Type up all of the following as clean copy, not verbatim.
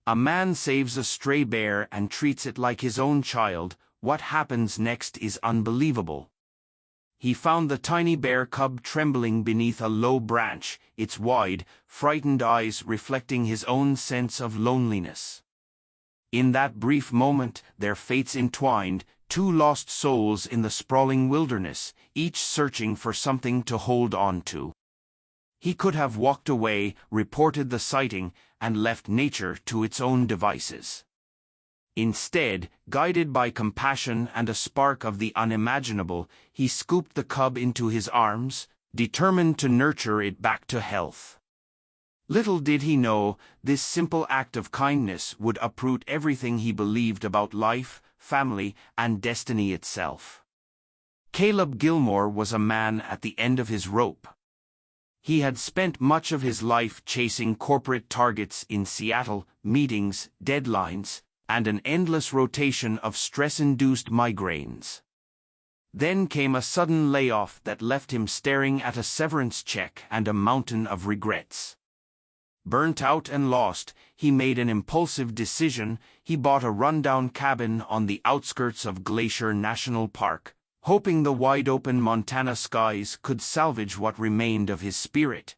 A man saves a stray bear and treats it like his own child. What happens next is unbelievable. He found the tiny bear cub trembling beneath a low branch, its wide, frightened eyes reflecting his own sense of loneliness. In that brief moment, their fates entwined, two lost souls in the sprawling wilderness, each searching for something to hold on to. He could have walked away, reported the sighting, and left nature to its own devices. Instead, guided by compassion and a spark of the unimaginable, he scooped the cub into his arms, determined to nurture it back to health. Little did he know, this simple act of kindness would uproot everything he believed about life, family, and destiny itself. Caleb Gilmore was a man at the end of his rope. He had spent much of his life chasing corporate targets in Seattle, meetings, deadlines, and an endless rotation of stress-induced migraines. Then came a sudden layoff that left him staring at a severance check and a mountain of regrets. Burnt out and lost, he made an impulsive decision. He bought a rundown cabin on the outskirts of Glacier National Park, hoping the wide-open Montana skies could salvage what remained of his spirit.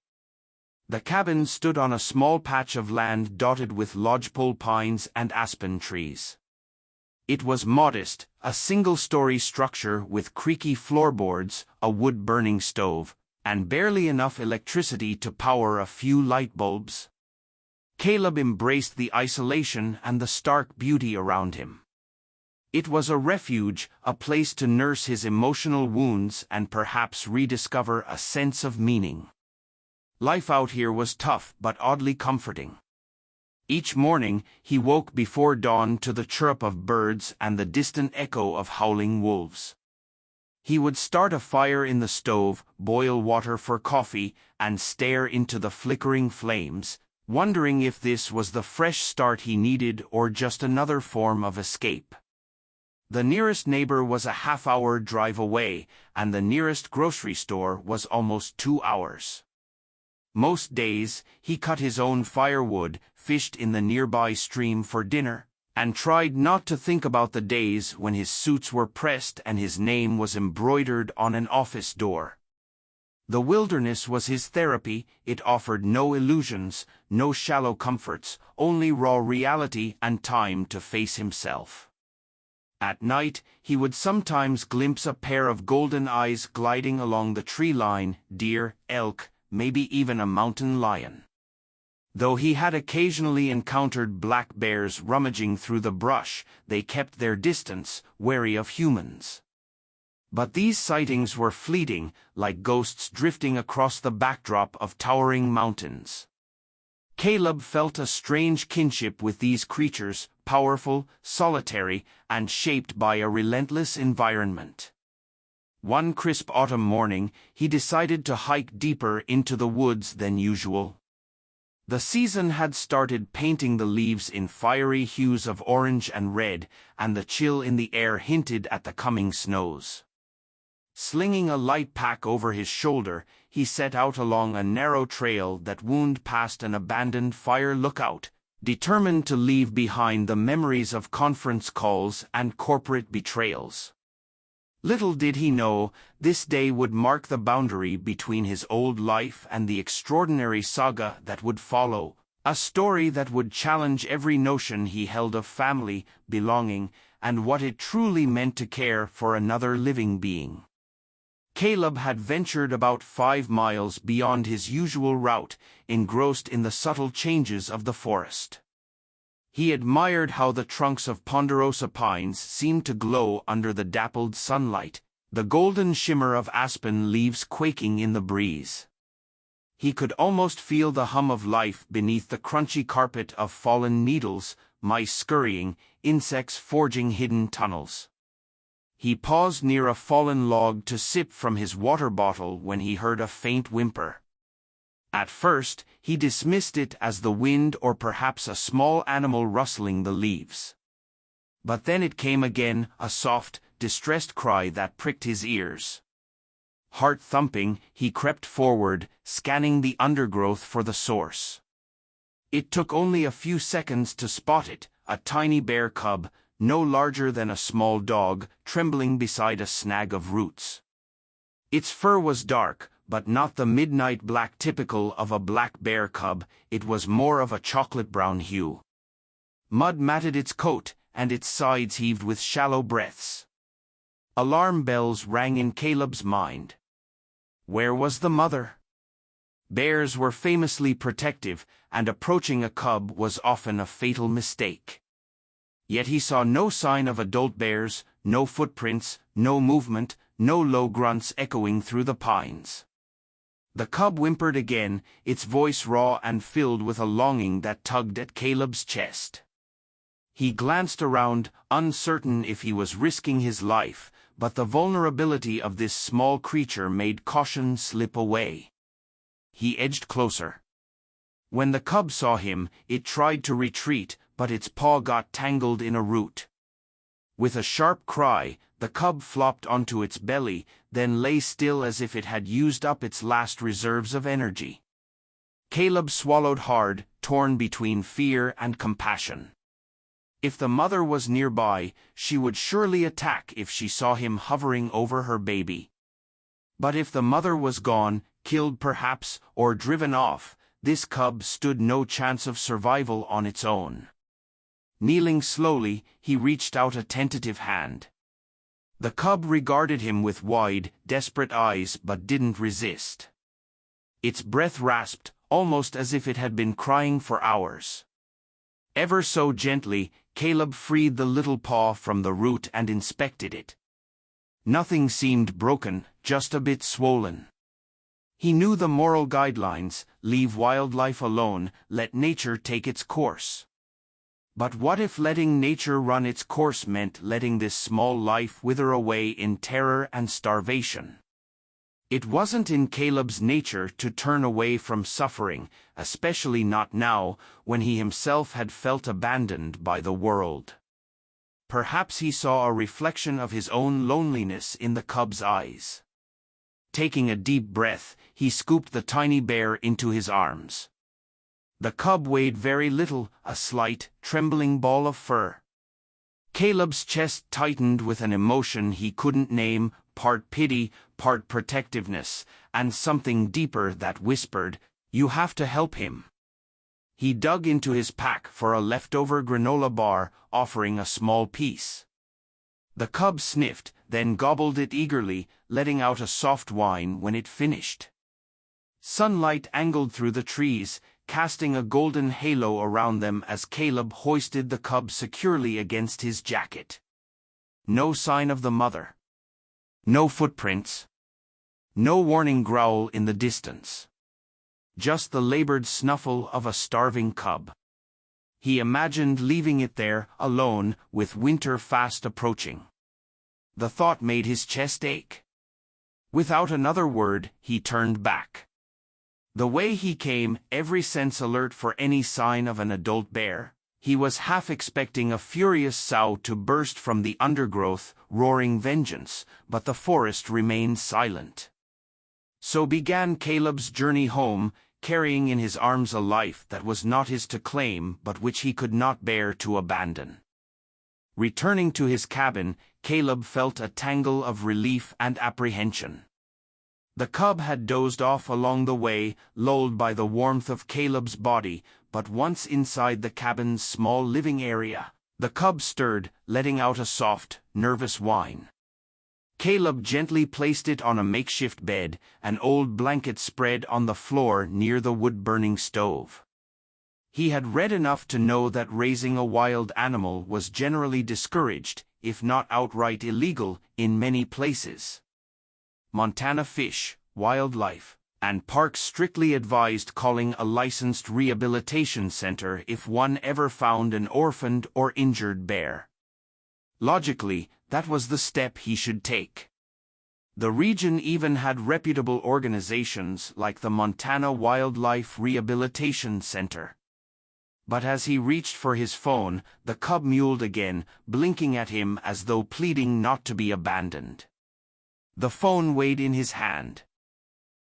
The cabin stood on a small patch of land dotted with lodgepole pines and aspen trees. It was modest, a single-story structure with creaky floorboards, a wood-burning stove, and barely enough electricity to power a few light bulbs. Caleb embraced the isolation and the stark beauty around him. It was a refuge, a place to nurse his emotional wounds and perhaps rediscover a sense of meaning. Life out here was tough but oddly comforting. Each morning, he woke before dawn to the chirp of birds and the distant echo of howling wolves. He would start a fire in the stove, boil water for coffee, and stare into the flickering flames, wondering if this was the fresh start he needed or just another form of escape. The nearest neighbor was a half-hour drive away, and the nearest grocery store was almost 2 hours. Most days, he cut his own firewood, fished in the nearby stream for dinner, and tried not to think about the days when his suits were pressed and his name was embroidered on an office door. The wilderness was his therapy. It offered no illusions, no shallow comforts, only raw reality and time to face himself. At night, he would sometimes glimpse a pair of golden eyes gliding along the tree line, deer, elk, maybe even a mountain lion. Though he had occasionally encountered black bears rummaging through the brush, they kept their distance, wary of humans. But these sightings were fleeting, like ghosts drifting across the backdrop of towering mountains. Caleb felt a strange kinship with these creatures, powerful, solitary, and shaped by a relentless environment. One crisp autumn morning, he decided to hike deeper into the woods than usual. The season had started painting the leaves in fiery hues of orange and red, and the chill in the air hinted at the coming snows. Slinging a light pack over his shoulder, he set out along a narrow trail that wound past an abandoned fire lookout, determined to leave behind the memories of conference calls and corporate betrayals. Little did he know, this day would mark the boundary between his old life and the extraordinary saga that would follow, a story that would challenge every notion he held of family, belonging, and what it truly meant to care for another living being. Caleb had ventured about 5 miles beyond his usual route, engrossed in the subtle changes of the forest. He admired how the trunks of ponderosa pines seemed to glow under the dappled sunlight, the golden shimmer of aspen leaves quaking in the breeze. He could almost feel the hum of life beneath the crunchy carpet of fallen needles, mice scurrying, insects forging hidden tunnels. He paused near a fallen log to sip from his water bottle when he heard a faint whimper. At first, he dismissed it as the wind or perhaps a small animal rustling the leaves. But then it came again, a soft, distressed cry that pricked his ears. Heart thumping, he crept forward, scanning the undergrowth for the source. It took only a few seconds to spot it, a tiny bear cub, no larger than a small dog, trembling beside a snag of roots. Its fur was dark, but not the midnight black typical of a black bear cub, it was more of a chocolate-brown hue. Mud matted its coat, and its sides heaved with shallow breaths. Alarm bells rang in Caleb's mind. Where was the mother? Bears were famously protective, and approaching a cub was often a fatal mistake. Yet he saw no sign of adult bears, no footprints, no movement, no low grunts echoing through the pines. The cub whimpered again, its voice raw and filled with a longing that tugged at Caleb's chest. He glanced around, uncertain if he was risking his life, but the vulnerability of this small creature made caution slip away. He edged closer. When the cub saw him, it tried to retreat, but its paw got tangled in a root. With a sharp cry, the cub flopped onto its belly, then lay still as if it had used up its last reserves of energy. Caleb swallowed hard, torn between fear and compassion. If the mother was nearby, she would surely attack if she saw him hovering over her baby. But if the mother was gone, killed perhaps, or driven off, this cub stood no chance of survival on its own. Kneeling slowly, he reached out a tentative hand. The cub regarded him with wide, desperate eyes but didn't resist. Its breath rasped, almost as if it had been crying for hours. Ever so gently, Caleb freed the little paw from the root and inspected it. Nothing seemed broken, just a bit swollen. He knew the moral guidelines: leave wildlife alone, let nature take its course. But what if letting nature run its course meant letting this small life wither away in terror and starvation? It wasn't in Caleb's nature to turn away from suffering, especially not now, when he himself had felt abandoned by the world. Perhaps he saw a reflection of his own loneliness in the cub's eyes. Taking a deep breath, he scooped the tiny bear into his arms. The cub weighed very little, a slight, trembling ball of fur. Caleb's chest tightened with an emotion he couldn't name, part pity, part protectiveness, and something deeper that whispered, "You have to help him." He dug into his pack for a leftover granola bar, offering a small piece. The cub sniffed, then gobbled it eagerly, letting out a soft whine when it finished. Sunlight angled through the trees, casting a golden halo around them as Caleb hoisted the cub securely against his jacket. No sign of the mother. No footprints. No warning growl in the distance. Just the labored snuffle of a starving cub. He imagined leaving it there, alone, with winter fast approaching. The thought made his chest ache. Without another word, he turned back. The way he came, every sense alert for any sign of an adult bear, he was half expecting a furious sow to burst from the undergrowth, roaring vengeance, but the forest remained silent. So began Caleb's journey home, carrying in his arms a life that was not his to claim but which he could not bear to abandon. Returning to his cabin, Caleb felt a tangle of relief and apprehension. The cub had dozed off along the way, lulled by the warmth of Caleb's body, but once inside the cabin's small living area, the cub stirred, letting out a soft, nervous whine. Caleb gently placed it on a makeshift bed, an old blanket spread on the floor near the wood-burning stove. He had read enough to know that raising a wild animal was generally discouraged, if not outright illegal, in many places. Montana Fish, Wildlife, and Parks strictly advised calling a licensed rehabilitation center if one ever found an orphaned or injured bear. Logically, that was the step he should take. The region even had reputable organizations like the Montana Wildlife Rehabilitation Center. But as he reached for his phone, the cub mewed again, blinking at him as though pleading not to be abandoned. The phone weighed in his hand.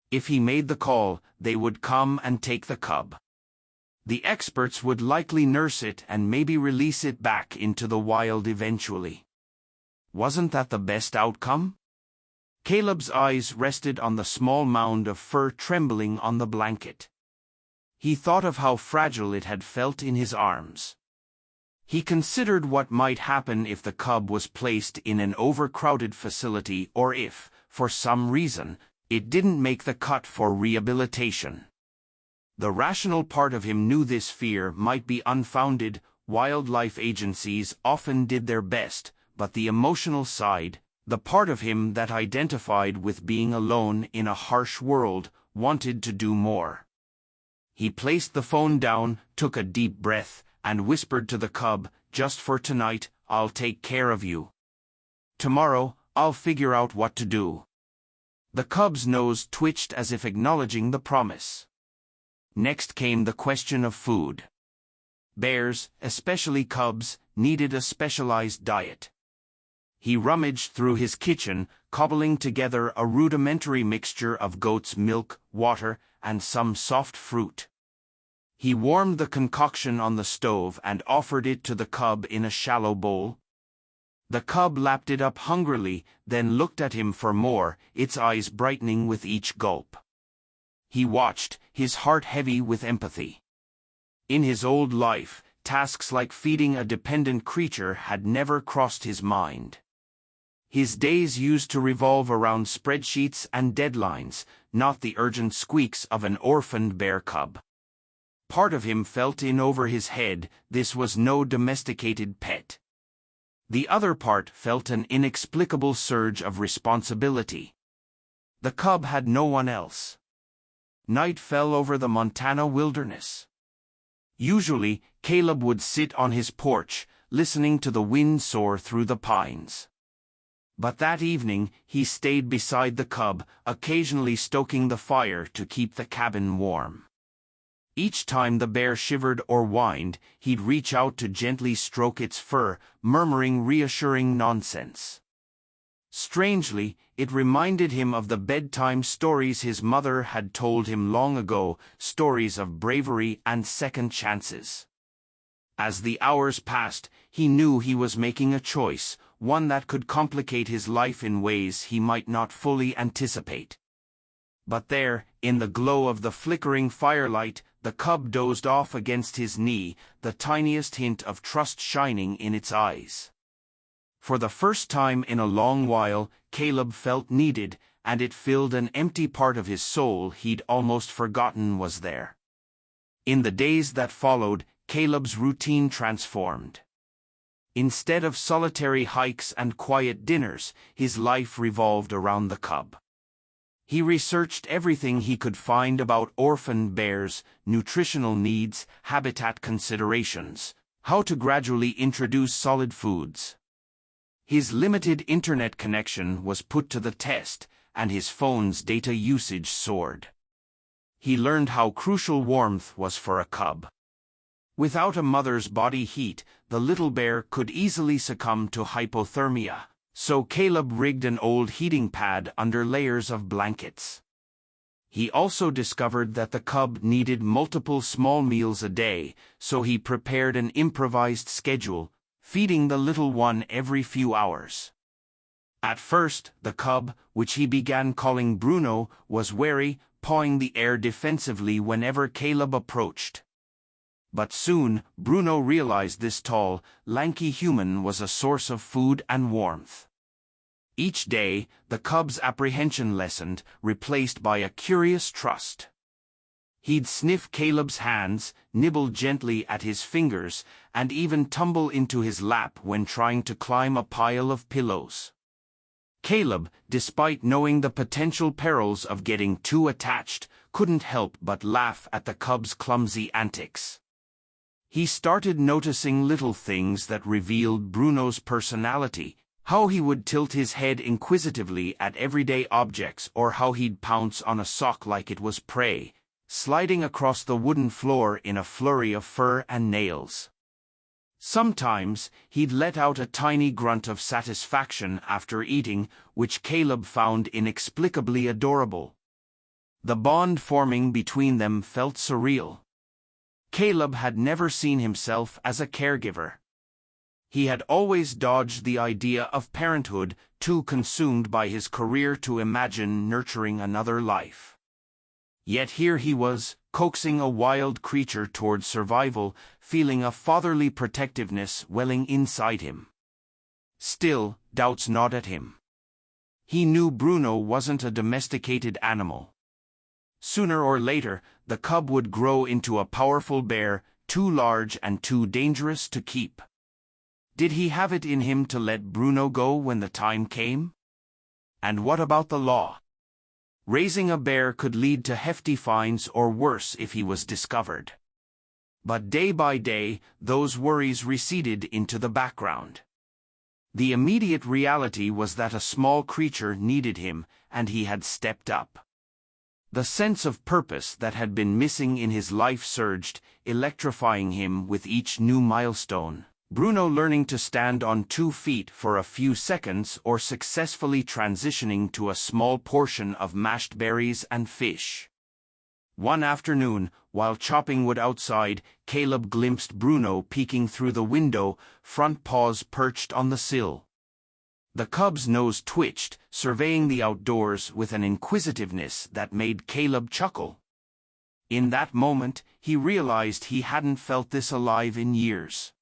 If he made the call, they would come and take the cub. The experts would likely nurse it and maybe release it back into the wild eventually. Wasn't that the best outcome? Caleb's eyes rested on the small mound of fur trembling on the blanket. He thought of how fragile it had felt in his arms. He considered what might happen if the cub was placed in an overcrowded facility or if, for some reason, it didn't make the cut for rehabilitation. The rational part of him knew this fear might be unfounded. Wildlife agencies often did their best, but the emotional side, the part of him that identified with being alone in a harsh world, wanted to do more. He placed the phone down, took a deep breath, and whispered to the cub, "Just for tonight, I'll take care of you. Tomorrow, I'll figure out what to do." The cub's nose twitched as if acknowledging the promise. Next came the question of food. Bears, especially cubs, needed a specialized diet. He rummaged through his kitchen, cobbling together a rudimentary mixture of goat's milk, water, and some soft fruit. He warmed the concoction on the stove and offered it to the cub in a shallow bowl. The cub lapped it up hungrily, then looked at him for more, its eyes brightening with each gulp. He watched, his heart heavy with empathy. In his old life, tasks like feeding a dependent creature had never crossed his mind. His days used to revolve around spreadsheets and deadlines, not the urgent squeaks of an orphaned bear cub. Part of him felt in over his head this was no domesticated pet. The other part felt an inexplicable surge of responsibility. The cub had no one else. Night fell over the Montana wilderness. Usually, Caleb would sit on his porch, listening to the wind soar through the pines. But that evening, he stayed beside the cub, occasionally stoking the fire to keep the cabin warm. Each time the bear shivered or whined, he'd reach out to gently stroke its fur, murmuring reassuring nonsense. Strangely, it reminded him of the bedtime stories his mother had told him long ago, stories of bravery and second chances. As the hours passed, he knew he was making a choice, one that could complicate his life in ways he might not fully anticipate. But there, in the glow of the flickering firelight, the cub dozed off against his knee, the tiniest hint of trust shining in its eyes. For the first time in a long while, Caleb felt needed, and it filled an empty part of his soul he'd almost forgotten was there. In the days that followed, Caleb's routine transformed. Instead of solitary hikes and quiet dinners, his life revolved around the cub. He researched everything he could find about orphaned bears, nutritional needs, habitat considerations, how to gradually introduce solid foods. His limited internet connection was put to the test, and his phone's data usage soared. He learned how crucial warmth was for a cub. Without a mother's body heat, the little bear could easily succumb to hypothermia, so Caleb rigged an old heating pad under layers of blankets. He also discovered that the cub needed multiple small meals a day, so he prepared an improvised schedule, feeding the little one every few hours. At first, the cub, which he began calling Bruno, was wary, pawing the air defensively whenever Caleb approached. But soon, Bruno realized this tall, lanky human was a source of food and warmth. Each day, the cub's apprehension lessened, replaced by a curious trust. He'd sniff Caleb's hands, nibble gently at his fingers, and even tumble into his lap when trying to climb a pile of pillows. Caleb, despite knowing the potential perils of getting too attached, couldn't help but laugh at the cub's clumsy antics. He started noticing little things that revealed Bruno's personality, how he would tilt his head inquisitively at everyday objects or how he'd pounce on a sock like it was prey, sliding across the wooden floor in a flurry of fur and nails. Sometimes, he'd let out a tiny grunt of satisfaction after eating, which Caleb found inexplicably adorable. The bond forming between them felt surreal. Caleb had never seen himself as a caregiver. He had always dodged the idea of parenthood, too consumed by his career to imagine nurturing another life. Yet here he was, coaxing a wild creature toward survival, feeling a fatherly protectiveness welling inside him. Still, doubts gnawed at him. He knew Bruno wasn't a domesticated animal. Sooner or later, the cub would grow into a powerful bear, too large and too dangerous to keep. Did he have it in him to let Bruno go when the time came? And what about the law? Raising a bear could lead to hefty fines or worse if he was discovered. But day by day, those worries receded into the background. The immediate reality was that a small creature needed him, and he had stepped up. The sense of purpose that had been missing in his life surged, electrifying him with each new milestone. Bruno learning to stand on 2 feet for a few seconds or successfully transitioning to a small portion of mashed berries and fish. One afternoon, while chopping wood outside, Caleb glimpsed Bruno peeking through the window, front paws perched on the sill. The cub's nose twitched, surveying the outdoors with an inquisitiveness that made Caleb chuckle. In that moment, he realized he hadn't felt this alive in years.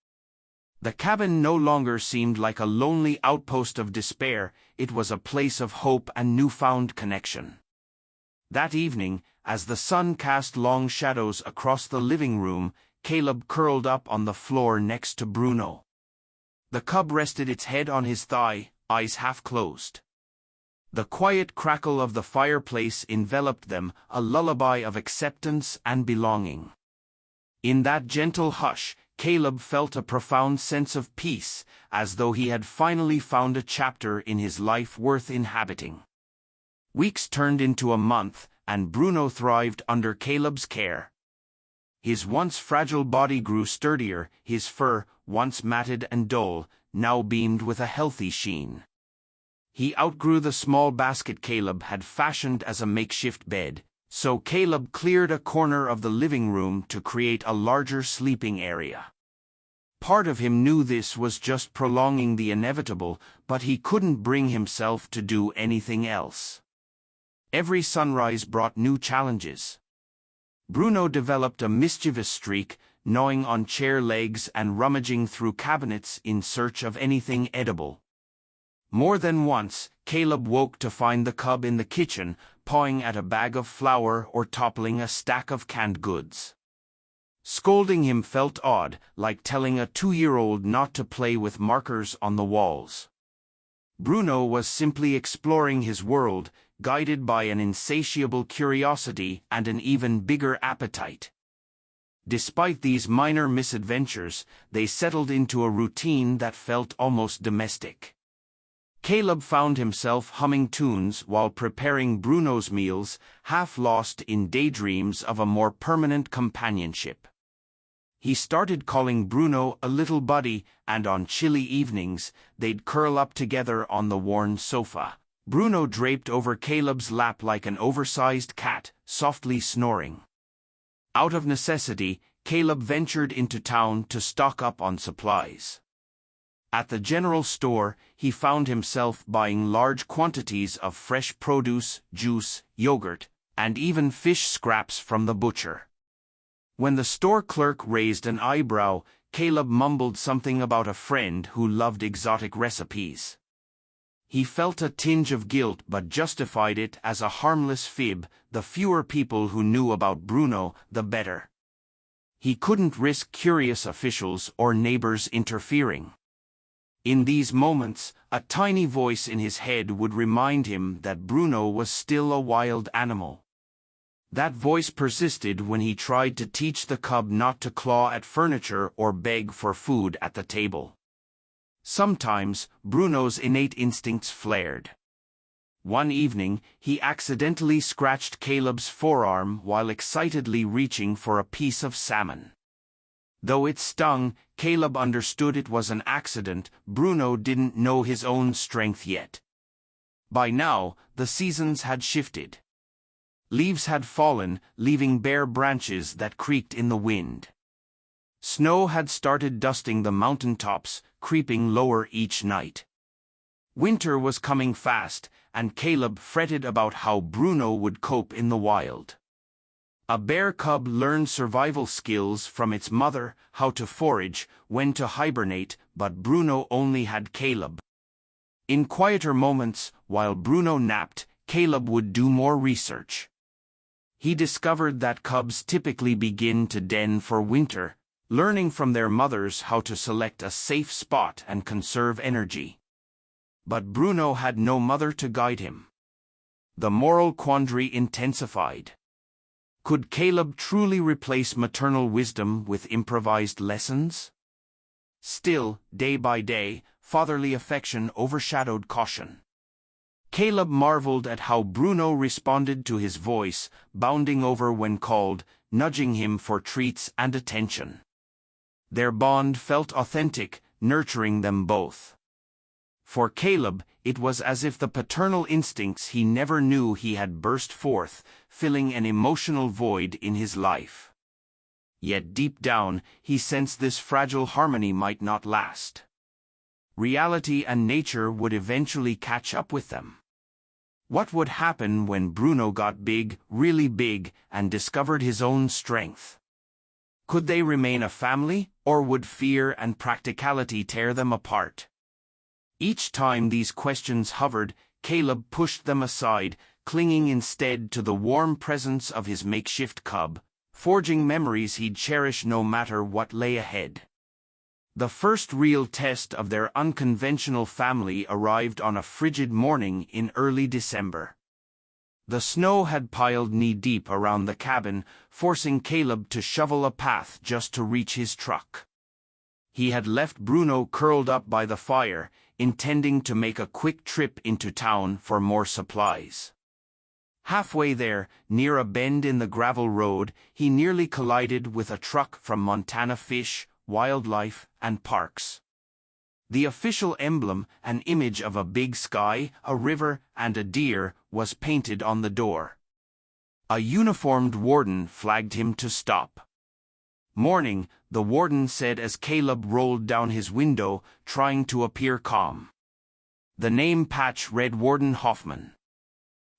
The cabin no longer seemed like a lonely outpost of despair, it was a place of hope and newfound connection. That evening, as the sun cast long shadows across the living room, Caleb curled up on the floor next to Bruno. The cub rested its head on his thigh, eyes half closed. The quiet crackle of the fireplace enveloped them, a lullaby of acceptance and belonging. In that gentle hush, Caleb felt a profound sense of peace, as though he had finally found a chapter in his life worth inhabiting. Weeks turned into a month, and Bruno thrived under Caleb's care. His once fragile body grew sturdier, his fur, once matted and dull, now beamed with a healthy sheen. He outgrew the small basket Caleb had fashioned as a makeshift bed, so Caleb cleared a corner of the living room to create a larger sleeping area. Part of him knew this was just prolonging the inevitable, but he couldn't bring himself to do anything else. Every sunrise brought new challenges. Bruno developed a mischievous streak, gnawing on chair legs and rummaging through cabinets in search of anything edible. More than once, Caleb woke to find the cub in the kitchen, pawing at a bag of flour or toppling a stack of canned goods. Scolding him felt odd, like telling a 2-year-old not to play with markers on the walls. Bruno was simply exploring his world, guided by an insatiable curiosity and an even bigger appetite. Despite these minor misadventures, they settled into a routine that felt almost domestic. Caleb found himself humming tunes while preparing Bruno's meals, half lost in daydreams of a more permanent companionship. He started calling Bruno a little buddy, and on chilly evenings, they'd curl up together on the worn sofa, Bruno draped over Caleb's lap like an oversized cat, softly snoring. Out of necessity, Caleb ventured into town to stock up on supplies. At the general store, he found himself buying large quantities of fresh produce, juice, yogurt, and even fish scraps from the butcher. When the store clerk raised an eyebrow, Caleb mumbled something about a friend who loved exotic recipes. He felt a tinge of guilt but justified it as a harmless fib, the fewer people who knew about Bruno, the better. He couldn't risk curious officials or neighbors interfering. In these moments, a tiny voice in his head would remind him that Bruno was still a wild animal. That voice persisted when he tried to teach the cub not to claw at furniture or beg for food at the table. Sometimes, Bruno's innate instincts flared. One evening, he accidentally scratched Caleb's forearm while excitedly reaching for a piece of salmon. Though it stung, Caleb understood it was an accident. Bruno didn't know his own strength yet. By now, the seasons had shifted. Leaves had fallen, leaving bare branches that creaked in the wind. Snow had started dusting the mountaintops, creeping lower each night. Winter was coming fast, and Caleb fretted about how Bruno would cope in the wild. A bear cub learned survival skills from its mother, how to forage, when to hibernate, but Bruno only had Caleb. In quieter moments, while Bruno napped, Caleb would do more research. He discovered that cubs typically begin to den for winter, learning from their mothers how to select a safe spot and conserve energy. But Bruno had no mother to guide him. The moral quandary intensified. Could Caleb truly replace maternal wisdom with improvised lessons? Still, day by day, fatherly affection overshadowed caution. Caleb marveled at how Bruno responded to his voice, bounding over when called, nudging him for treats and attention. Their bond felt authentic, nurturing them both. For Caleb, it was as if the paternal instincts he never knew he had burst forth, filling an emotional void in his life. Yet deep down, he sensed this fragile harmony might not last. Reality and nature would eventually catch up with them. What would happen when Bruno got big, really big, and discovered his own strength? Could they remain a family, or would fear and practicality tear them apart? Each time these questions hovered, Caleb pushed them aside, clinging instead to the warm presence of his makeshift cub, forging memories he'd cherish no matter what lay ahead. The first real test of their unconventional family arrived on a frigid morning in early December. The snow had piled knee-deep around the cabin, forcing Caleb to shovel a path just to reach his truck. He had left Bruno curled up by the fire, intending to make a quick trip into town for more supplies. Halfway there, near a bend in the gravel road, he nearly collided with a truck from Montana Fish, Wildlife, and Parks. The official emblem, an image of a big sky, a river, and a deer, was painted on the door. A uniformed warden flagged him to stop. "Morning," the warden said as Caleb rolled down his window, trying to appear calm. The name patch read Warden Hoffman.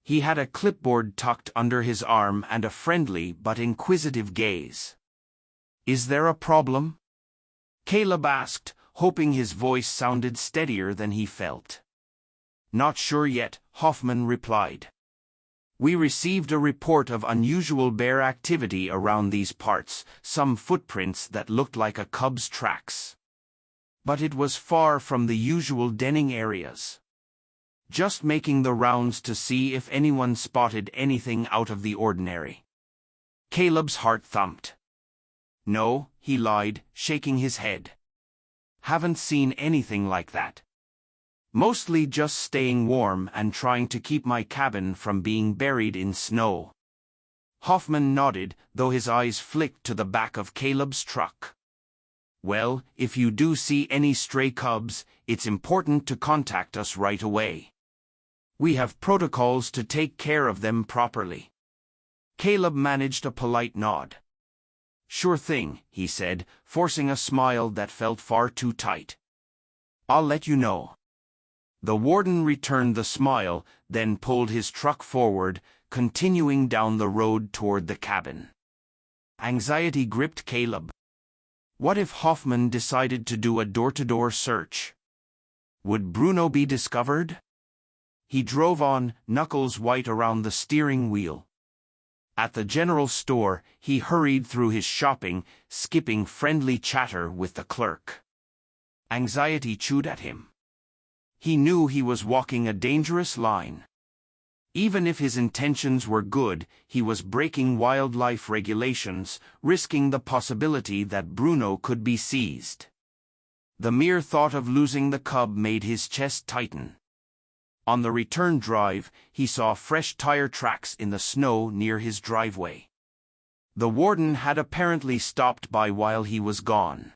He had a clipboard tucked under his arm and a friendly but inquisitive gaze. "Is there a problem?" Caleb asked, hoping his voice sounded steadier than he felt. "Not sure yet," Hoffman replied. "We received a report of unusual bear activity around these parts, some footprints that looked like a cub's tracks. But it was far from the usual denning areas. Just making the rounds to see if anyone spotted anything out of the ordinary." Caleb's heart thumped. "No," he lied, shaking his head. "Haven't seen anything like that. Mostly just staying warm and trying to keep my cabin from being buried in snow." Hoffman nodded, though his eyes flicked to the back of Caleb's truck. "Well, if you do see any stray cubs, it's important to contact us right away. We have protocols to take care of them properly." Caleb managed a polite nod. "Sure thing," he said, forcing a smile that felt far too tight. "I'll let you know." The warden returned the smile, then pulled his truck forward, continuing down the road toward the cabin. Anxiety gripped Caleb. What if Hoffman decided to do a door-to-door search? Would Bruno be discovered? He drove on, knuckles white around the steering wheel. At the general store, he hurried through his shopping, skipping friendly chatter with the clerk. Anxiety chewed at him. He knew he was walking a dangerous line. Even if his intentions were good, he was breaking wildlife regulations, risking the possibility that Bruno could be seized. The mere thought of losing the cub made his chest tighten. On the return drive, he saw fresh tire tracks in the snow near his driveway. The warden had apparently stopped by while he was gone.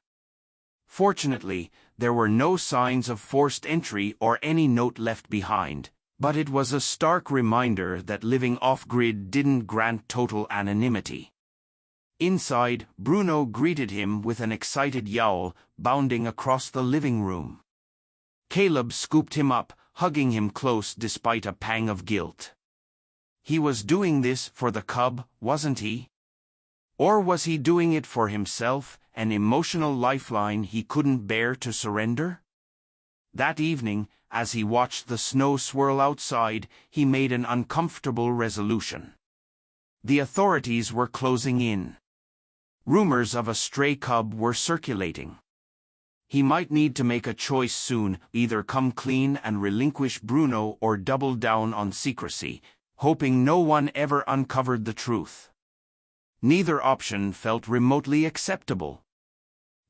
Fortunately, there were no signs of forced entry or any note left behind, but it was a stark reminder that living off-grid didn't grant total anonymity. Inside, Bruno greeted him with an excited yowl, bounding across the living room. Caleb scooped him up, hugging him close despite a pang of guilt. He was doing this for the cub, wasn't he? Or was he doing it for himself, an emotional lifeline he couldn't bear to surrender? That evening, as he watched the snow swirl outside, he made an uncomfortable resolution. The authorities were closing in. Rumors of a stray cub were circulating. He might need to make a choice soon, either come clean and relinquish Bruno or double down on secrecy, hoping no one ever uncovered the truth. Neither option felt remotely acceptable.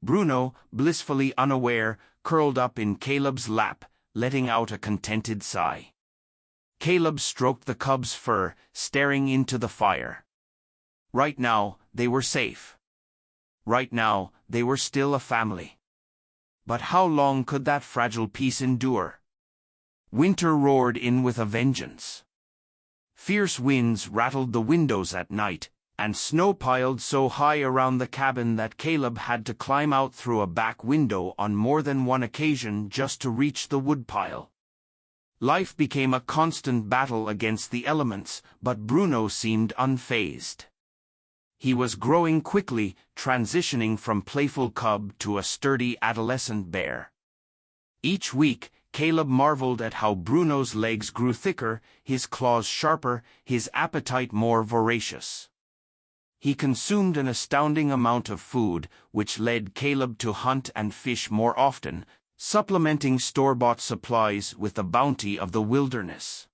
Bruno, blissfully unaware, curled up in Caleb's lap, letting out a contented sigh. Caleb stroked the cub's fur, staring into the fire. Right now, they were safe. Right now, they were still a family. But how long could that fragile peace endure? Winter roared in with a vengeance. Fierce winds rattled the windows at night, and snow piled so high around the cabin that Caleb had to climb out through a back window on more than one occasion just to reach the woodpile. Life became a constant battle against the elements, but Bruno seemed unfazed. He was growing quickly, transitioning from playful cub to a sturdy adolescent bear. Each week, Caleb marveled at how Bruno's legs grew thicker, his claws sharper, his appetite more voracious. He consumed an astounding amount of food, which led Caleb to hunt and fish more often, supplementing store-bought supplies with the bounty of the wilderness.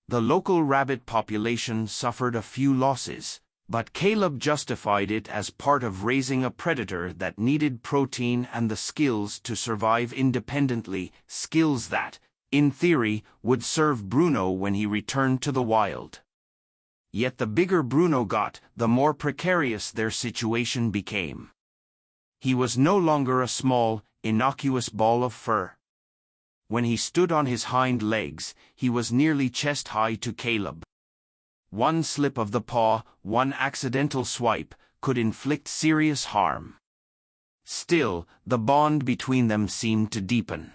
The local rabbit population suffered a few losses, but Caleb justified it as part of raising a predator that needed protein and the skills to survive independently, skills that, in theory, would serve Bruno when he returned to the wild. Yet the bigger Bruno got, the more precarious their situation became. He was no longer a small, innocuous ball of fur. When he stood on his hind legs, he was nearly chest-high to Caleb. One slip of the paw, one accidental swipe, could inflict serious harm. Still, the bond between them seemed to deepen.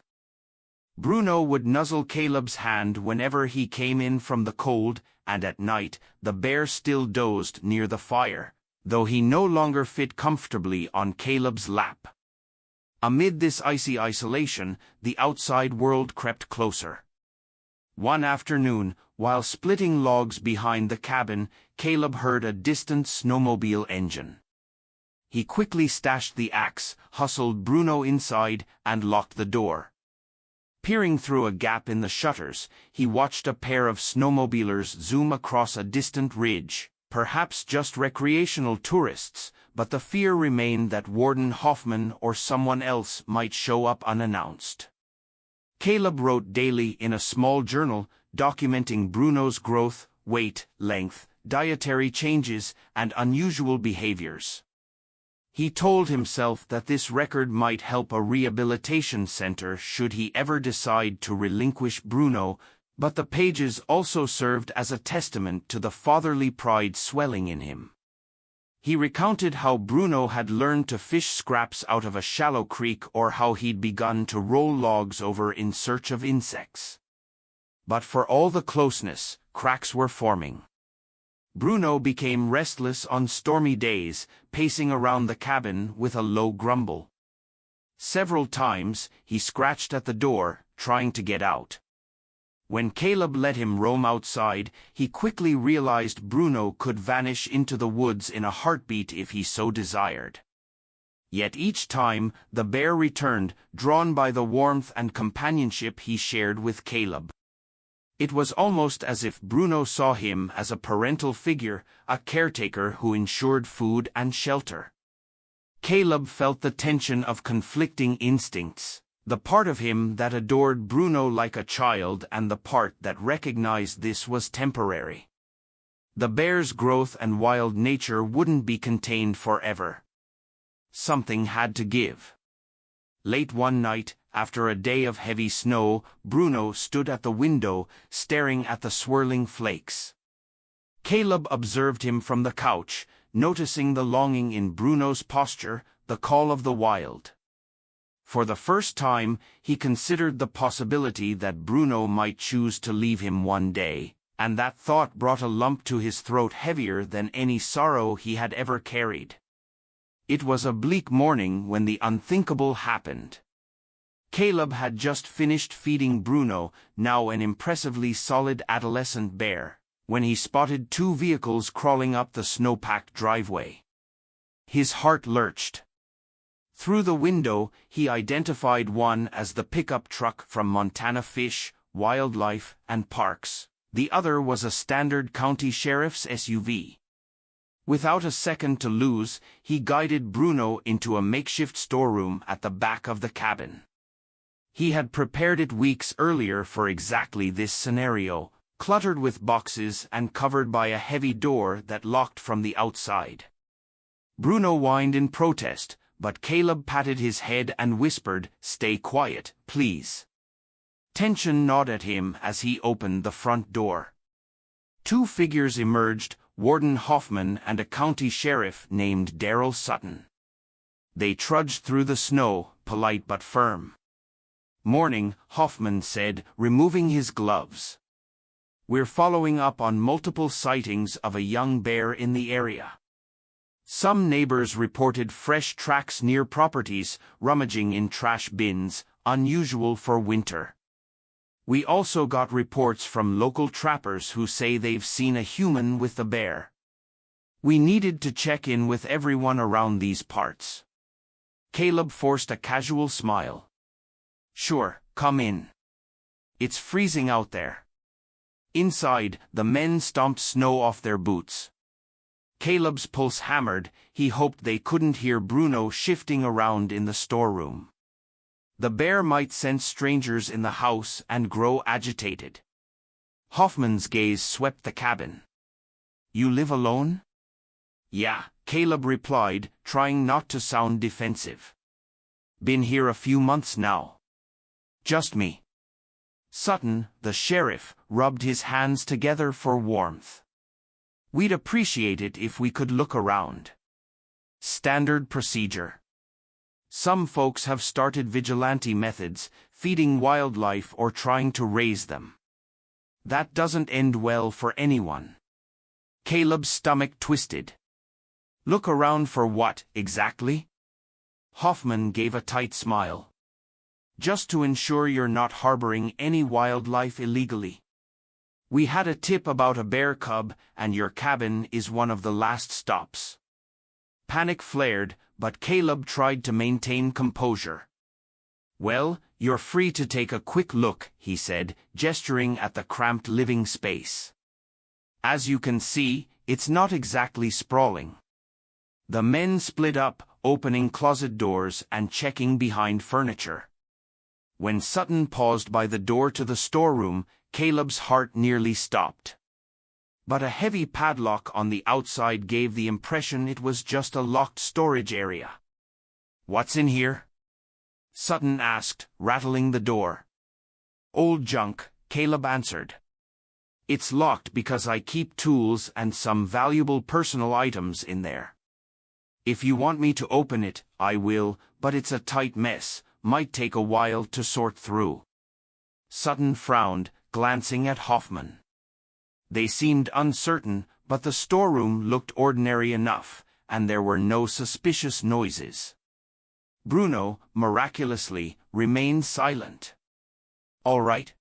Bruno would nuzzle Caleb's hand whenever he came in from the cold, and at night, the bear still dozed near the fire, though he no longer fit comfortably on Caleb's lap. Amid this icy isolation, the outside world crept closer. One afternoon, while splitting logs behind the cabin, Caleb heard a distant snowmobile engine. He quickly stashed the axe, hustled Bruno inside, and locked the door. Peering through a gap in the shutters, he watched a pair of snowmobilers zoom across a distant ridge, perhaps just recreational tourists, but the fear remained that Warden Hoffman or someone else might show up unannounced. Caleb wrote daily in a small journal, documenting Bruno's growth, weight, length, dietary changes, and unusual behaviors. He told himself that this record might help a rehabilitation center should he ever decide to relinquish Bruno, but the pages also served as a testament to the fatherly pride swelling in him. He recounted how Bruno had learned to fish scraps out of a shallow creek or how he'd begun to roll logs over in search of insects. But for all the closeness, cracks were forming. Bruno became restless on stormy days, pacing around the cabin with a low grumble. Several times, he scratched at the door, trying to get out. When Caleb let him roam outside, he quickly realized Bruno could vanish into the woods in a heartbeat if he so desired. Yet each time, the bear returned, drawn by the warmth and companionship he shared with Caleb. It was almost as if Bruno saw him as a parental figure, a caretaker who ensured food and shelter. Caleb felt the tension of conflicting instincts, the part of him that adored Bruno like a child and the part that recognized this was temporary. The bear's growth and wild nature wouldn't be contained forever. Something had to give. Late one night, after a day of heavy snow, Bruno stood at the window, staring at the swirling flakes. Caleb observed him from the couch, noticing the longing in Bruno's posture, the call of the wild. For the first time, he considered the possibility that Bruno might choose to leave him one day, and that thought brought a lump to his throat heavier than any sorrow he had ever carried. It was a bleak morning when the unthinkable happened. Caleb had just finished feeding Bruno, now an impressively solid adolescent bear, when he spotted two vehicles crawling up the snow-packed driveway. His heart lurched. Through the window, he identified one as the pickup truck from Montana Fish, Wildlife, and Parks. The other was a standard county sheriff's SUV. Without a second to lose, he guided Bruno into a makeshift storeroom at the back of the cabin. He had prepared it weeks earlier for exactly this scenario, cluttered with boxes and covered by a heavy door that locked from the outside. Bruno whined in protest, but Caleb patted his head and whispered, "Stay quiet, please." Tension gnawed at him as he opened the front door. Two figures emerged, Warden Hoffman and a county sheriff named Daryl Sutton. They trudged through the snow, polite but firm. "Morning," Hoffman said, removing his gloves. "We're following up on multiple sightings of a young bear in the area. Some neighbors reported fresh tracks near properties, rummaging in trash bins, unusual for winter. We also got reports from local trappers who say they've seen a human with the bear. We needed to check in with everyone around these parts." Caleb forced a casual smile. "Sure, come in. It's freezing out there." Inside, the men stomped snow off their boots. Caleb's pulse hammered. He hoped they couldn't hear Bruno shifting around in the storeroom. The bear might sense strangers in the house and grow agitated. Hoffman's gaze swept the cabin. "You live alone?" "Yeah," Caleb replied, trying not to sound defensive. "Been here a few months now." "Just me." Sutton, the sheriff, rubbed his hands together for warmth. "We'd appreciate it if we could look around." Standard procedure. Some folks have started vigilante methods, feeding wildlife or trying to raise them. That doesn't end well for anyone. Caleb's stomach twisted. "Look around for what, exactly?" Hoffman gave a tight smile. "Just to ensure you're not harboring any wildlife illegally. We had a tip about a bear cub, and your cabin is one of the last stops." Panic flared, but Caleb tried to maintain composure. "Well, you're free to take a quick look," he said, gesturing at the cramped living space. "As you can see, it's not exactly sprawling." The men split up, opening closet doors and checking behind furniture. When Sutton paused by the door to the storeroom, Caleb's heart nearly stopped. But a heavy padlock on the outside gave the impression it was just a locked storage area. "What's in here?" Sutton asked, rattling the door. "Old junk," Caleb answered. "It's locked because I keep tools and some valuable personal items in there. If you want me to open it, I will, but it's a tight mess, might take a while to sort through." Sutton frowned, glancing at Hoffman. They seemed uncertain, but the storeroom looked ordinary enough, and there were no suspicious noises. Bruno, miraculously, remained silent. "All right."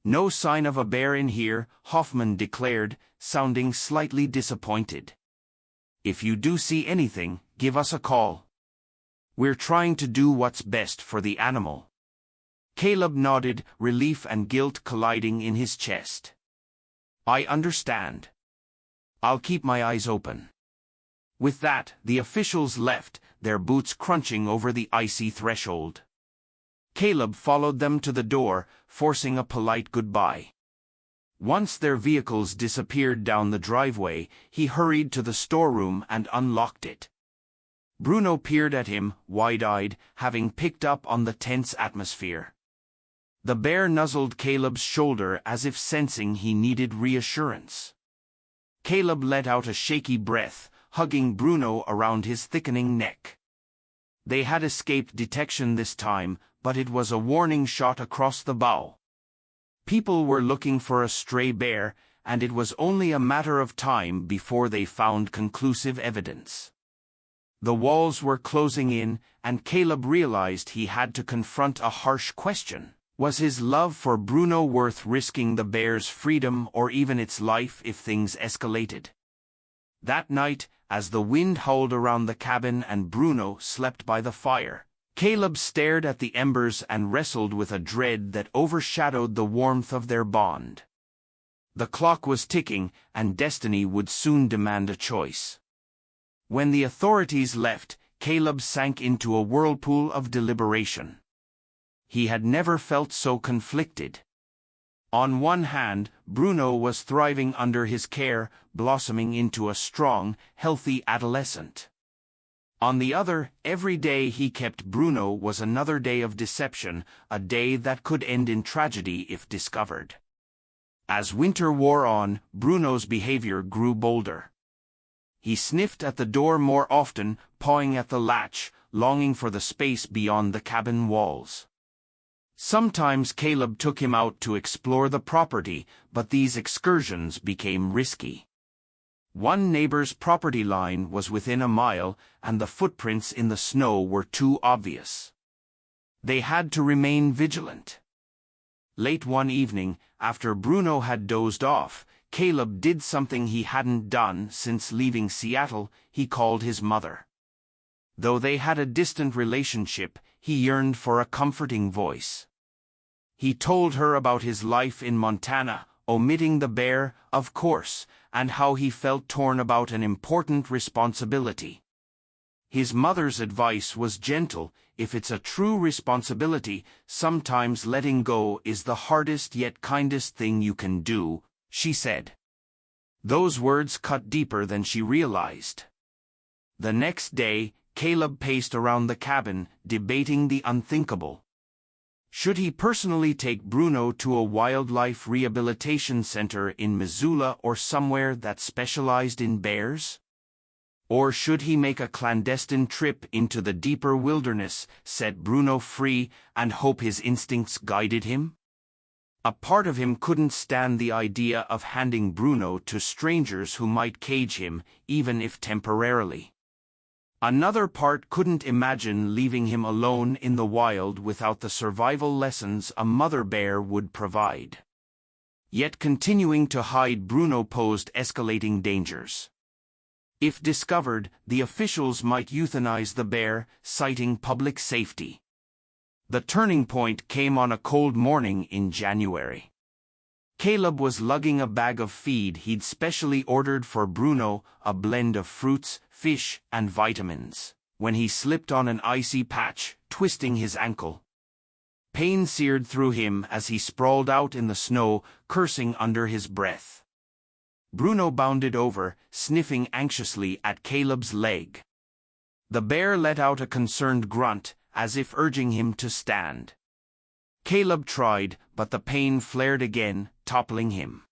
"No sign of a bear in here," Hoffman declared, sounding slightly disappointed. "If you do see anything, give us a call. We're trying to do what's best for the animal." Caleb nodded, relief and guilt colliding in his chest. "I understand. I'll keep my eyes open." With that, the officials left, their boots crunching over the icy threshold. Caleb followed them to the door, forcing a polite goodbye. Once their vehicles disappeared down the driveway, he hurried to the storeroom and unlocked it. Bruno peered at him, wide-eyed, having picked up on the tense atmosphere. The bear nuzzled Caleb's shoulder as if sensing he needed reassurance. Caleb let out a shaky breath, hugging Bruno around his thickening neck. They had escaped detection this time, but it was a warning shot across the bow. People were looking for a stray bear, and it was only a matter of time before they found conclusive evidence. The walls were closing in, and Caleb realized he had to confront a harsh question. Was his love for Bruno worth risking the bear's freedom or even its life if things escalated? That night, as the wind howled around the cabin and Bruno slept by the fire, Caleb stared at the embers and wrestled with a dread that overshadowed the warmth of their bond. The clock was ticking, and destiny would soon demand a choice. When the authorities left, Caleb sank into a whirlpool of deliberation. He had never felt so conflicted. On one hand, Bruno was thriving under his care, blossoming into a strong, healthy adolescent. On the other, every day he kept Bruno was another day of deception, a day that could end in tragedy if discovered. As winter wore on, Bruno's behavior grew bolder. He sniffed at the door more often, pawing at the latch, longing for the space beyond the cabin walls. Sometimes Caleb took him out to explore the property, but these excursions became risky. One neighbor's property line was within a mile, and the footprints in the snow were too obvious. They had to remain vigilant. Late one evening, after Bruno had dozed off, Caleb did something he hadn't done since leaving Seattle. He called his mother. Though they had a distant relationship, he yearned for a comforting voice. He told her about his life in Montana, omitting the bear, of course, and how he felt torn about an important responsibility. His mother's advice was gentle. If it's a true responsibility, sometimes letting go is the hardest yet kindest thing you can do, she said. Those words cut deeper than she realized. The next day, Caleb paced around the cabin, debating the unthinkable. Should he personally take Bruno to a wildlife rehabilitation center in Missoula or somewhere that specialized in bears? Or should he make a clandestine trip into the deeper wilderness, set Bruno free, and hope his instincts guided him? A part of him couldn't stand the idea of handing Bruno to strangers who might cage him, even if temporarily. Another part couldn't imagine leaving him alone in the wild without the survival lessons a mother bear would provide. Yet continuing to hide Bruno posed escalating dangers. If discovered, the officials might euthanize the bear, citing public safety. The turning point came on a cold morning in January. Caleb was lugging a bag of feed he'd specially ordered for Bruno, a blend of fruits, fish, and vitamins, when he slipped on an icy patch, twisting his ankle. Pain seared through him as he sprawled out in the snow, cursing under his breath. Bruno bounded over, sniffing anxiously at Caleb's leg. The bear let out a concerned grunt, as if urging him to stand. Caleb tried, but the pain flared again, toppling him.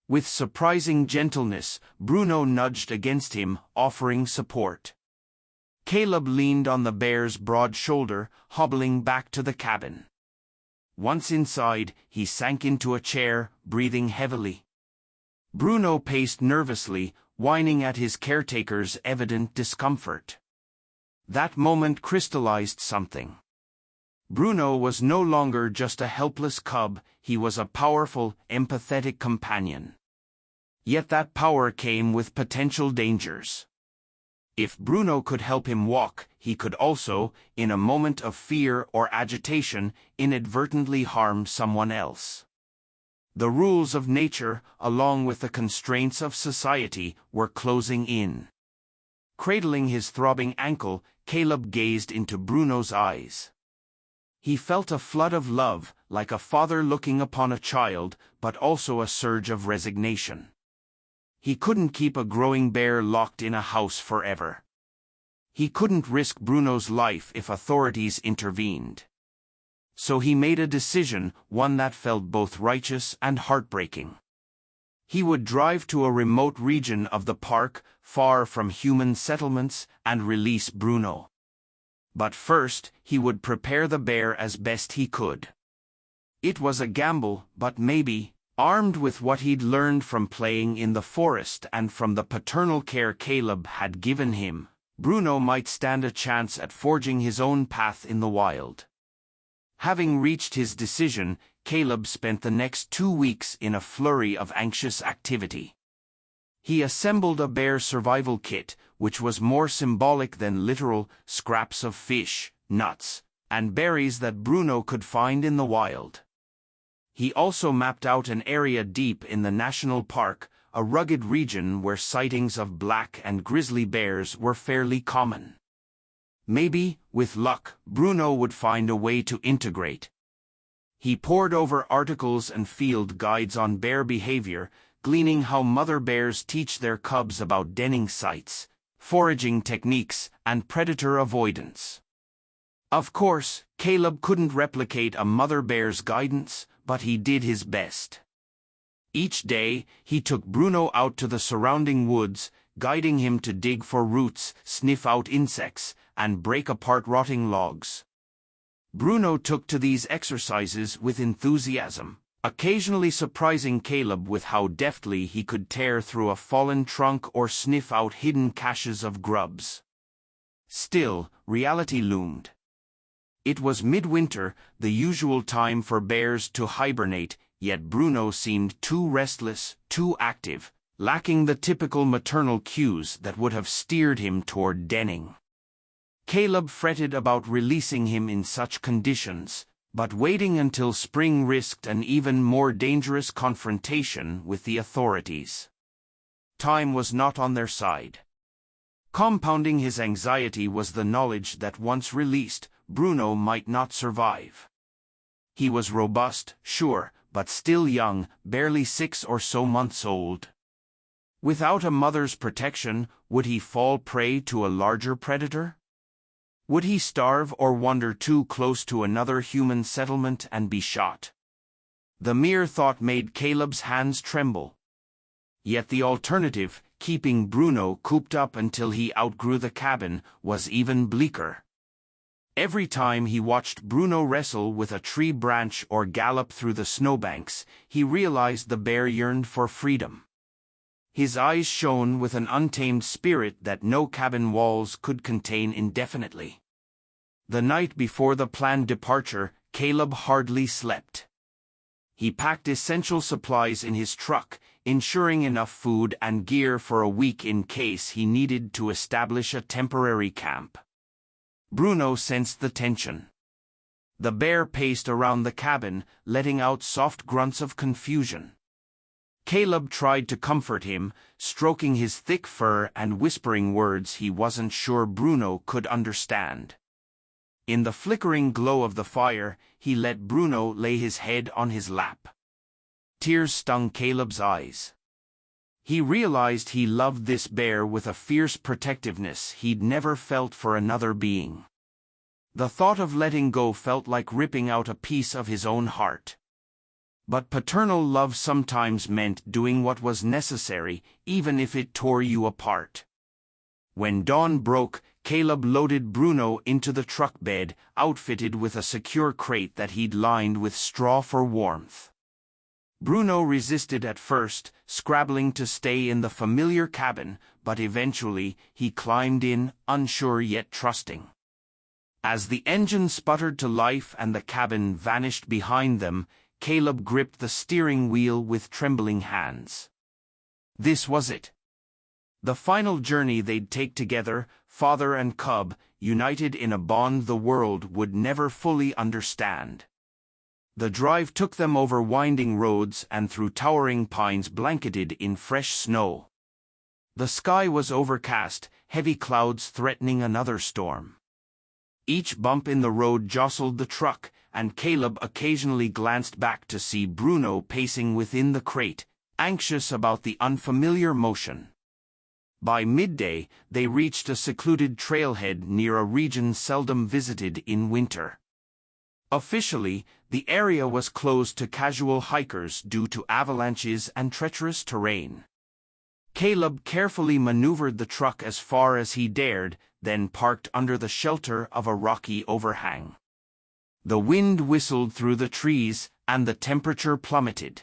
With surprising gentleness, Bruno nudged against him, offering support. Caleb leaned on the bear's broad shoulder, hobbling back to the cabin. Once inside, he sank into a chair, breathing heavily. Bruno paced nervously, whining at his caretaker's evident discomfort. That moment crystallized something. Bruno was no longer just a helpless cub, he was a powerful, empathetic companion. Yet that power came with potential dangers. If Bruno could help him walk, he could also, in a moment of fear or agitation, inadvertently harm someone else. The rules of nature, along with the constraints of society, were closing in. Cradling his throbbing ankle, Caleb gazed into Bruno's eyes. He felt a flood of love, like a father looking upon a child, but also a surge of resignation. He couldn't keep a growing bear locked in a house forever. He couldn't risk Bruno's life if authorities intervened. So he made a decision, one that felt both righteous and heartbreaking. He would drive to a remote region of the park, far from human settlements, and release Bruno. But first, he would prepare the bear as best he could. It was a gamble, but maybe, armed with what he'd learned from playing in the forest and from the paternal care Caleb had given him, Bruno might stand a chance at forging his own path in the wild. Having reached his decision, Caleb spent the next 2 weeks in a flurry of anxious activity. He assembled a bear survival kit, which was more symbolic than literal scraps of fish, nuts, and berries that Bruno could find in the wild. He also mapped out an area deep in the national park, a rugged region where sightings of black and grizzly bears were fairly common. Maybe, with luck, Bruno would find a way to integrate. He pored over articles and field guides on bear behavior, gleaning how mother bears teach their cubs about denning sites, foraging techniques, and predator avoidance. Of course, Caleb couldn't replicate a mother bear's guidance, but he did his best. Each day, he took Bruno out to the surrounding woods, guiding him to dig for roots, sniff out insects, and break apart rotting logs. Bruno took to these exercises with enthusiasm, occasionally surprising Caleb with how deftly he could tear through a fallen trunk or sniff out hidden caches of grubs. Still, reality loomed. It was midwinter, the usual time for bears to hibernate, yet Bruno seemed too restless, too active, lacking the typical maternal cues that would have steered him toward denning. Caleb fretted about releasing him in such conditions, but waiting until spring risked an even more dangerous confrontation with the authorities. Time was not on their side. Compounding his anxiety was the knowledge that once released, Bruno might not survive. He was robust, sure, but still young, barely 6 or so months old. Without a mother's protection, would he fall prey to a larger predator? Would he starve or wander too close to another human settlement and be shot? The mere thought made Caleb's hands tremble. Yet the alternative, keeping Bruno cooped up until he outgrew the cabin, was even bleaker. Every time he watched Bruno wrestle with a tree branch or gallop through the snowbanks, he realized the bear yearned for freedom. His eyes shone with an untamed spirit that no cabin walls could contain indefinitely. The night before the planned departure, Caleb hardly slept. He packed essential supplies in his truck, ensuring enough food and gear for a week in case he needed to establish a temporary camp. Bruno sensed the tension. The bear paced around the cabin, letting out soft grunts of confusion. Caleb tried to comfort him, stroking his thick fur and whispering words he wasn't sure Bruno could understand. In the flickering glow of the fire, he let Bruno lay his head on his lap. Tears stung Caleb's eyes. He realized he loved this bear with a fierce protectiveness he'd never felt for another being. The thought of letting go felt like ripping out a piece of his own heart. But paternal love sometimes meant doing what was necessary, even if it tore you apart. When dawn broke, Caleb loaded Bruno into the truck bed, outfitted with a secure crate that he'd lined with straw for warmth. Bruno resisted at first, scrabbling to stay in the familiar cabin, but eventually he climbed in, unsure yet trusting. As the engine sputtered to life and the cabin vanished behind them, Caleb gripped the steering wheel with trembling hands. This was it. The final journey they'd take together, father and cub, united in a bond the world would never fully understand. The drive took them over winding roads and through towering pines blanketed in fresh snow. The sky was overcast, heavy clouds threatening another storm. Each bump in the road jostled the truck, and Caleb occasionally glanced back to see Bruno pacing within the crate, anxious about the unfamiliar motion. By midday, they reached a secluded trailhead near a region seldom visited in winter. Officially, the area was closed to casual hikers due to avalanches and treacherous terrain. Caleb carefully maneuvered the truck as far as he dared, then parked under the shelter of a rocky overhang. The wind whistled through the trees, and the temperature plummeted.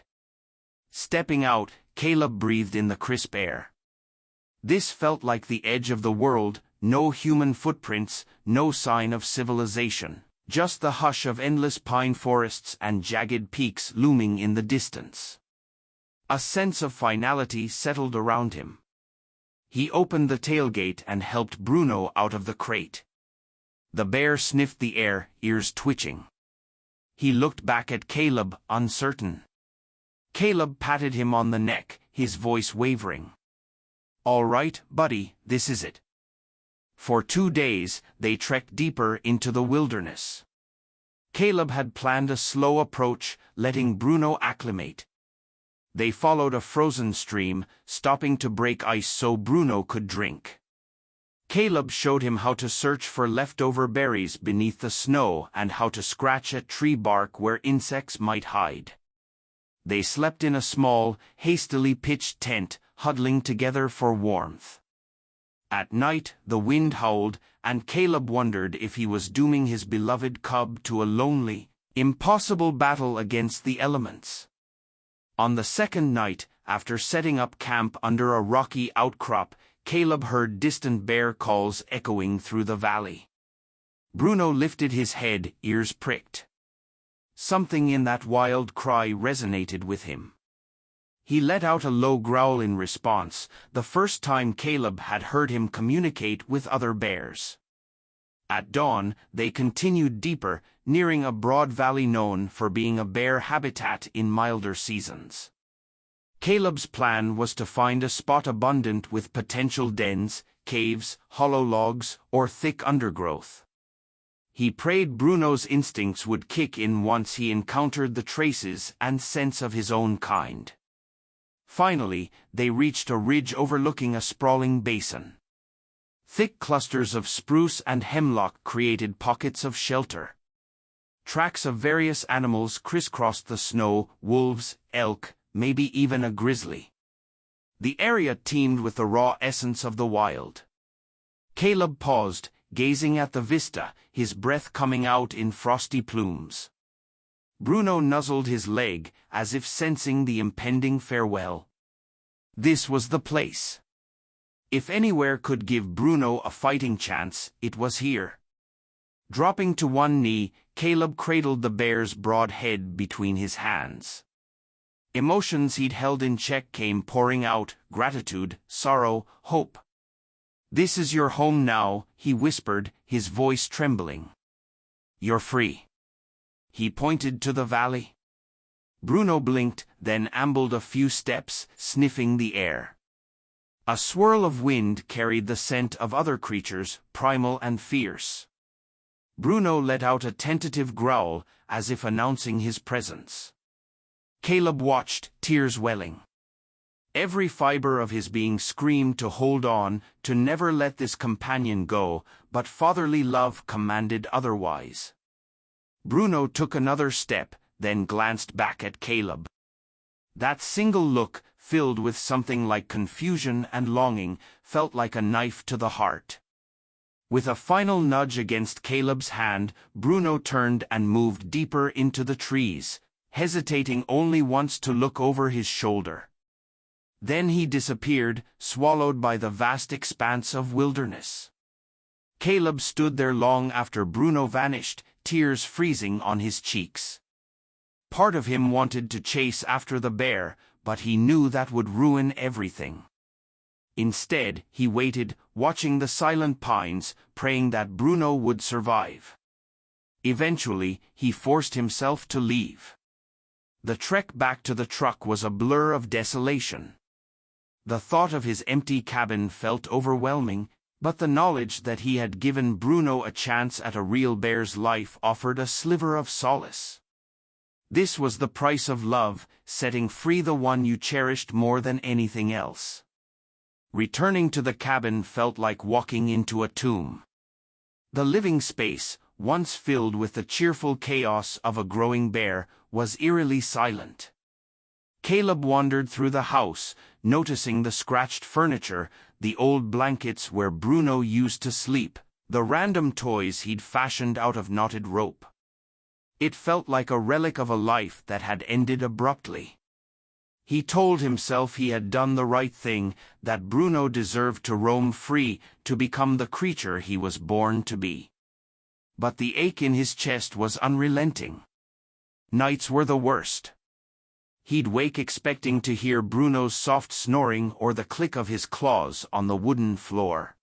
Stepping out, Caleb breathed in the crisp air. This felt like the edge of the world, no human footprints, no sign of civilization, just the hush of endless pine forests and jagged peaks looming in the distance. A sense of finality settled around him. He opened the tailgate and helped Bruno out of the crate. The bear sniffed the air, ears twitching. He looked back at Caleb, uncertain. Caleb patted him on the neck, his voice wavering. "All right, buddy, this is it." For 2 days, they trekked deeper into the wilderness. Caleb had planned a slow approach, letting Bruno acclimate. They followed a frozen stream, stopping to break ice so Bruno could drink. Caleb showed him how to search for leftover berries beneath the snow and how to scratch at tree bark where insects might hide. They slept in a small, hastily pitched tent, huddling together for warmth. At night, the wind howled, and Caleb wondered if he was dooming his beloved cub to a lonely, impossible battle against the elements. On the second night, after setting up camp under a rocky outcrop, Caleb heard distant bear calls echoing through the valley. Bruno lifted his head, ears pricked. Something in that wild cry resonated with him. He let out a low growl in response, the first time Caleb had heard him communicate with other bears. At dawn, they continued deeper, nearing a broad valley known for being a bear habitat in milder seasons. Caleb's plan was to find a spot abundant with potential dens, caves, hollow logs, or thick undergrowth. He prayed Bruno's instincts would kick in once he encountered the traces and scents of his own kind. Finally, they reached a ridge overlooking a sprawling basin. Thick clusters of spruce and hemlock created pockets of shelter. Tracks of various animals crisscrossed the snow: wolves, elk, maybe even a grizzly. The area teemed with the raw essence of the wild. Caleb paused, gazing at the vista, his breath coming out in frosty plumes. Bruno nuzzled his leg, as if sensing the impending farewell. This was the place. If anywhere could give Bruno a fighting chance, it was here. Dropping to one knee, Caleb cradled the bear's broad head between his hands. Emotions he'd held in check came pouring out: gratitude, sorrow, hope. "This is your home now," he whispered, his voice trembling. "You're free." He pointed to the valley. Bruno blinked, then ambled a few steps, sniffing the air. A swirl of wind carried the scent of other creatures, primal and fierce. Bruno let out a tentative growl, as if announcing his presence. Caleb watched, tears welling. Every fiber of his being screamed to hold on, to never let this companion go, but fatherly love commanded otherwise. Bruno took another step, then glanced back at Caleb. That single look, filled with something like confusion and longing, felt like a knife to the heart. With a final nudge against Caleb's hand, Bruno turned and moved deeper into the trees, hesitating only once to look over his shoulder. Then he disappeared, swallowed by the vast expanse of wilderness. Caleb stood there long after Bruno vanished, tears freezing on his cheeks. Part of him wanted to chase after the bear, but he knew that would ruin everything. Instead, he waited, watching the silent pines, praying that Bruno would survive. Eventually, he forced himself to leave. The trek back to the truck was a blur of desolation. The thought of his empty cabin felt overwhelming, but the knowledge that he had given Bruno a chance at a real bear's life offered a sliver of solace. This was the price of love, setting free the one you cherished more than anything else. Returning to the cabin felt like walking into a tomb. The living space, once filled with the cheerful chaos of a growing bear, was eerily silent. Caleb wandered through the house, noticing the scratched furniture, the old blankets where Bruno used to sleep, the random toys he'd fashioned out of knotted rope. It felt like a relic of a life that had ended abruptly. He told himself he had done the right thing, that Bruno deserved to roam free, to become the creature he was born to be. But the ache in his chest was unrelenting. Nights were the worst. He'd wake expecting to hear Bruno's soft snoring or the click of his claws on the wooden floor.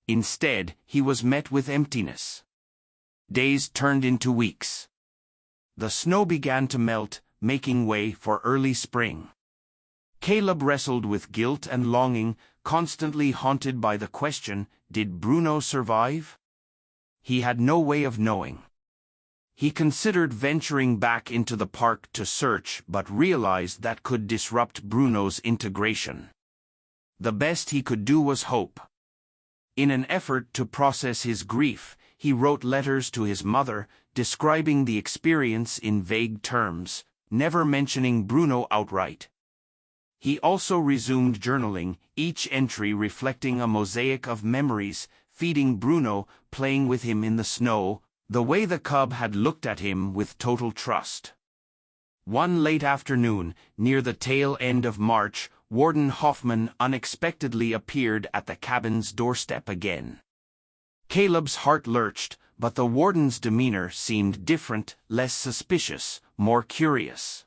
Instead, he was met with emptiness. Days turned into weeks. The snow began to melt, making way for early spring. Caleb wrestled with guilt and longing, constantly haunted by the question, did Bruno survive? He had no way of knowing. He considered venturing back into the park to search, but realized that could disrupt Bruno's integration. The best he could do was hope. In an effort to process his grief, he wrote letters to his mother, describing the experience in vague terms, never mentioning Bruno outright. He also resumed journaling, each entry reflecting a mosaic of memories, feeding Bruno, playing with him in the snow, the way the cub had looked at him with total trust. One late afternoon, near the tail end of March, Warden Hoffman unexpectedly appeared at the cabin's doorstep again. Caleb's heart lurched, but the warden's demeanor seemed different, less suspicious, more curious.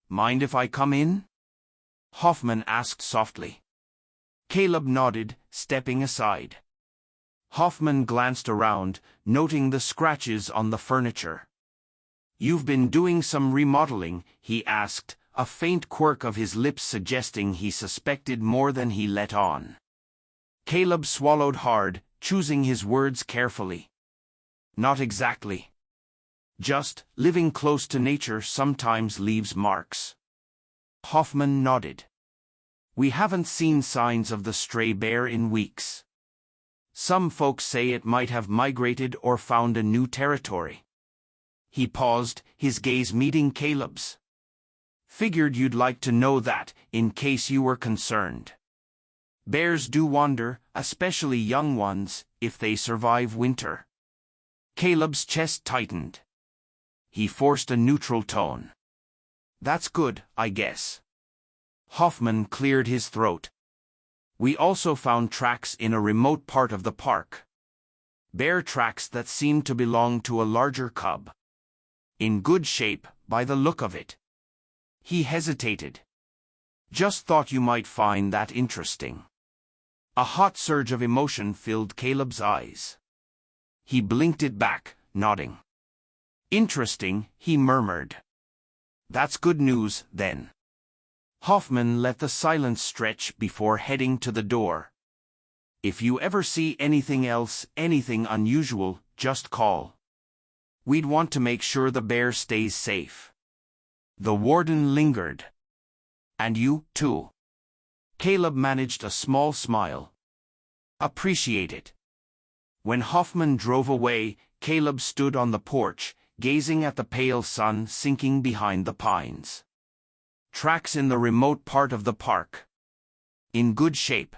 "Mind if I come in?" Hoffman asked softly. Caleb nodded, stepping aside. Hoffman glanced around, noting the scratches on the furniture. "You've been doing some remodeling?" he asked, a faint quirk of his lips suggesting he suspected more than he let on. Caleb swallowed hard, choosing his words carefully. "Not exactly. Just, living close to nature sometimes leaves marks." Hoffman nodded. "We haven't seen signs of the stray bear in weeks. Some folks say it might have migrated or found a new territory." He paused, his gaze meeting Caleb's. "Figured you'd like to know that, in case you were concerned. Bears do wander, especially young ones, if they survive winter." Caleb's chest tightened. He forced a neutral tone. "That's good, I guess." Hoffman cleared his throat. "We also found tracks in a remote part of the park. Bear tracks that seemed to belong to a larger cub. In good shape, by the look of it." He hesitated. "Just thought you might find that interesting." A hot surge of emotion filled Caleb's eyes. He blinked it back, nodding. "Interesting," he murmured. "That's good news, then." Hoffman let the silence stretch before heading to the door. "If you ever see anything else, anything unusual, just call. We'd want to make sure the bear stays safe." The warden lingered. "And you, too." Caleb managed a small smile. "Appreciate it." When Hoffman drove away, Caleb stood on the porch, gazing at the pale sun sinking behind the pines. Tracks in the remote part of the park. In good shape.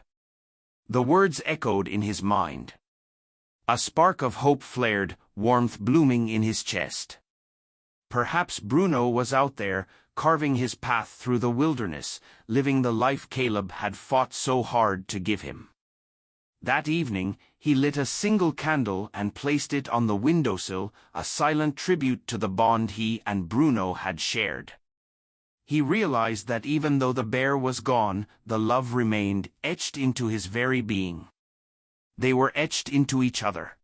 The words echoed in his mind. A spark of hope flared, warmth blooming in his chest. Perhaps Bruno was out there, carving his path through the wilderness, living the life Caleb had fought so hard to give him. That evening, he lit a single candle and placed it on the windowsill, a silent tribute to the bond he and Bruno had shared. He realized that even though the bear was gone, the love remained, etched into his very being. They were etched into each other.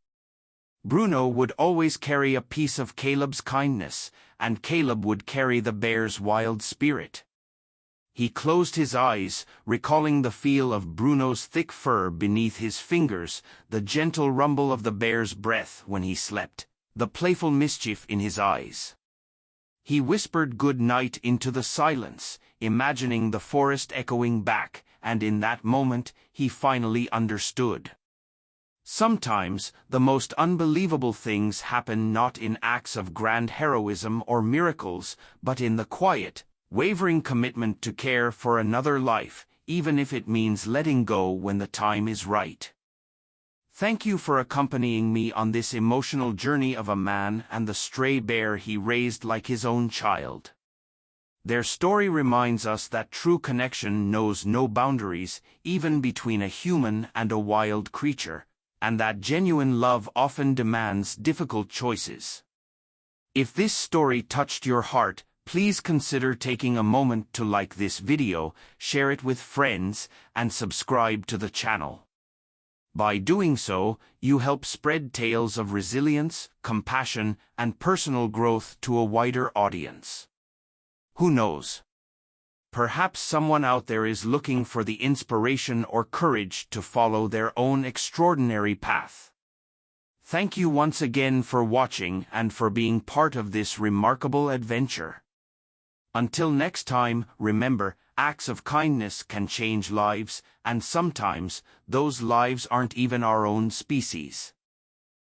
Bruno would always carry a piece of Caleb's kindness, and Caleb would carry the bear's wild spirit. He closed his eyes, recalling the feel of Bruno's thick fur beneath his fingers, the gentle rumble of the bear's breath when he slept, the playful mischief in his eyes. He whispered good night into the silence, imagining the forest echoing back, and in that moment, he finally understood. Sometimes, the most unbelievable things happen not in acts of grand heroism or miracles, but in the quiet, wavering commitment to care for another life, even if it means letting go when the time is right. Thank you for accompanying me on this emotional journey of a man and the stray bear he raised like his own child. Their story reminds us that true connection knows no boundaries, even between a human and a wild creature, and that genuine love often demands difficult choices. If this story touched your heart, please consider taking a moment to like this video, share it with friends, and subscribe to the channel. By doing so, you help spread tales of resilience, compassion, and personal growth to a wider audience. Who knows? Perhaps someone out there is looking for the inspiration or courage to follow their own extraordinary path. Thank you once again for watching and for being part of this remarkable adventure. Until next time, remember, acts of kindness can change lives, and sometimes, those lives aren't even our own species.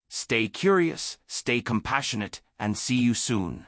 Stay curious, stay compassionate, and see you soon.